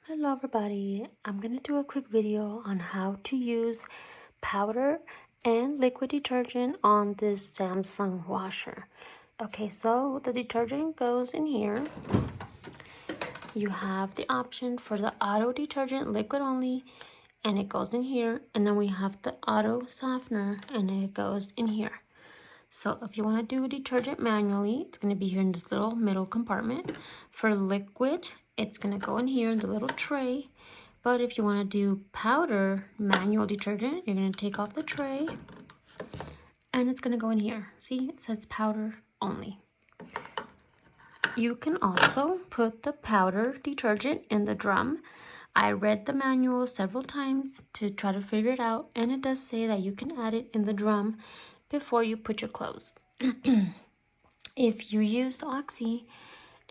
Hello everybody, I'm going to do a quick video on how to use powder and liquid detergent on this Samsung washer. Okay, so the detergent goes in here. You have the option for the auto detergent liquid only, and it goes in here. And then we have the auto softener, and it goes in here. So if you want to do detergent manually, it's going to be here in this little middle compartment. For liquid, it's going to go in here in the little tray. But if you want to do powder manual detergent, you're going to take off the tray and it's going to go in here. See, it says powder only. You can also put the powder detergent in the drum. I read the manual several times to try to figure it out, and it does say that you can add it in the drum before you put your clothes. If you use Oxy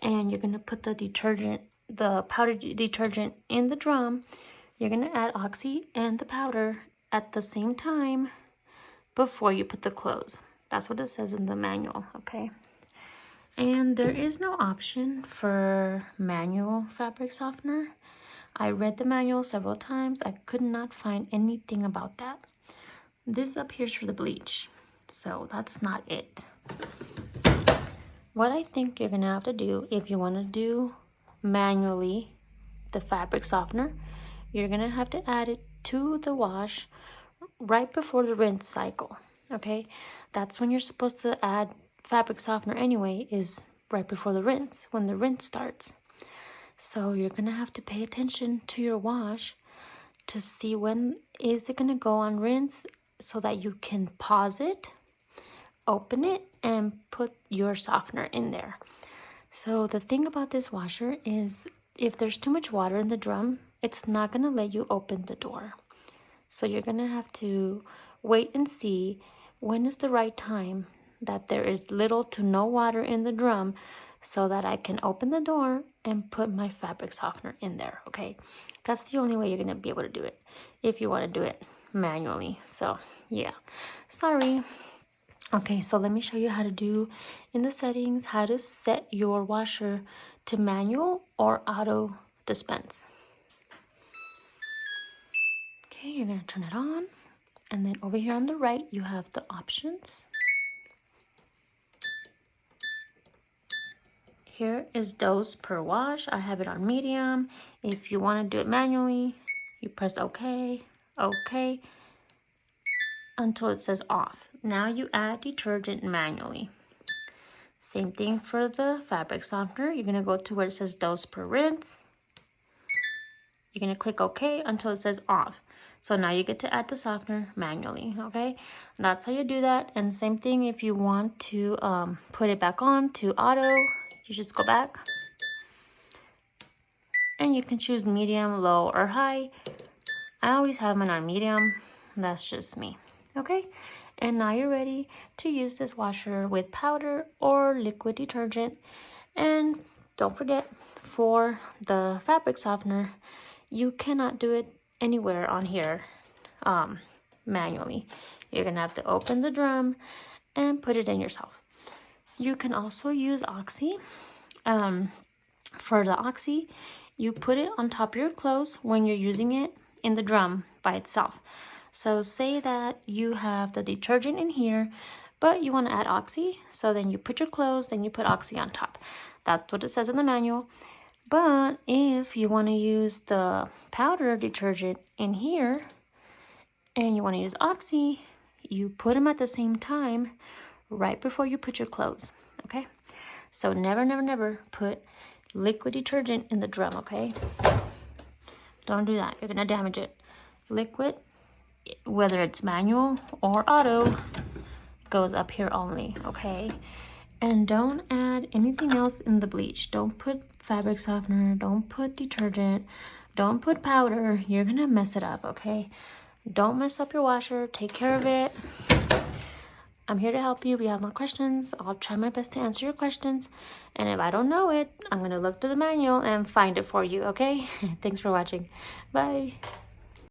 and you're going to put the detergent, the powder detergent in the drum, you're going to add Oxy and the powder at the same time before you put the clothes. That's what it says in the manual, okay? And there is no option for manual fabric softener. I read the manual several times. I could not find anything about that. This up here is for the bleach, so that's not it. What I think you're gonna have to do if you want to do manually the fabric softener, you're gonna have to add it to the wash right before the rinse cycle, okay? That's when you're supposed to add fabric softener anyway, is right before the rinse, when the rinse starts. So you're gonna have to pay attention to your wash to see when is it gonna go on rinse, so that you can pause it, open it, and put your softener in there. So the thing about this washer is if there's too much water in the drum, it's not gonna let you open the door. So you're gonna have to wait and see when is the right time that there is little to no water in the drum, so that I can open the door and put my fabric softener in there, okay? That's the only way you're gonna be able to do it if you wanna do it manually. So yeah, sorry. Okay, so let me show you how to do in the settings, how to set your washer to manual or auto dispense. Okay, you're gonna turn it on, and then over here on the right, you have the options. Here is dose per wash. I have it on medium. If you want to do it manually, you press OK, OK, until it says off. Now you add detergent manually. Same thing for the fabric softener. You're going to go to where it says dose per rinse. You're going to click OK until it says off. So now you get to add the softener manually, okay? That's how you do that. And same thing if you want to put it back on to auto, you just go back. And you can choose medium, low, or high. I always have mine on medium. That's just me, okay? And now you're ready to use this washer with powder or liquid detergent. And don't forget, for the fabric softener, you cannot do it anywhere on here manually. You're gonna have to open the drum and put it in yourself. You can also use Oxy. For the Oxy, you put it on top of your clothes when you're using it in the drum by itself. So say that you have the detergent in here, but you want to add Oxy, so then you put your clothes, then you put Oxy on top. That's what it says in the manual. But if you want to use the powder detergent in here and you want to use Oxy, you put them at the same time right before you put your clothes, okay? So never, never, never put liquid detergent in the drum, okay? Don't do that. You're going to damage it. Liquid, whether it's manual or auto, goes up here only, okay? And don't add anything else in the bleach. Don't put fabric softener. Don't put detergent. Don't put powder. You're going to mess it up, okay? Don't mess up your washer. Take care of it. I'm here to help you. If you have more questions, I'll try my best to answer your questions. And if I don't know it, I'm going to look to the manual and find it for you, okay? Thanks for watching. Bye.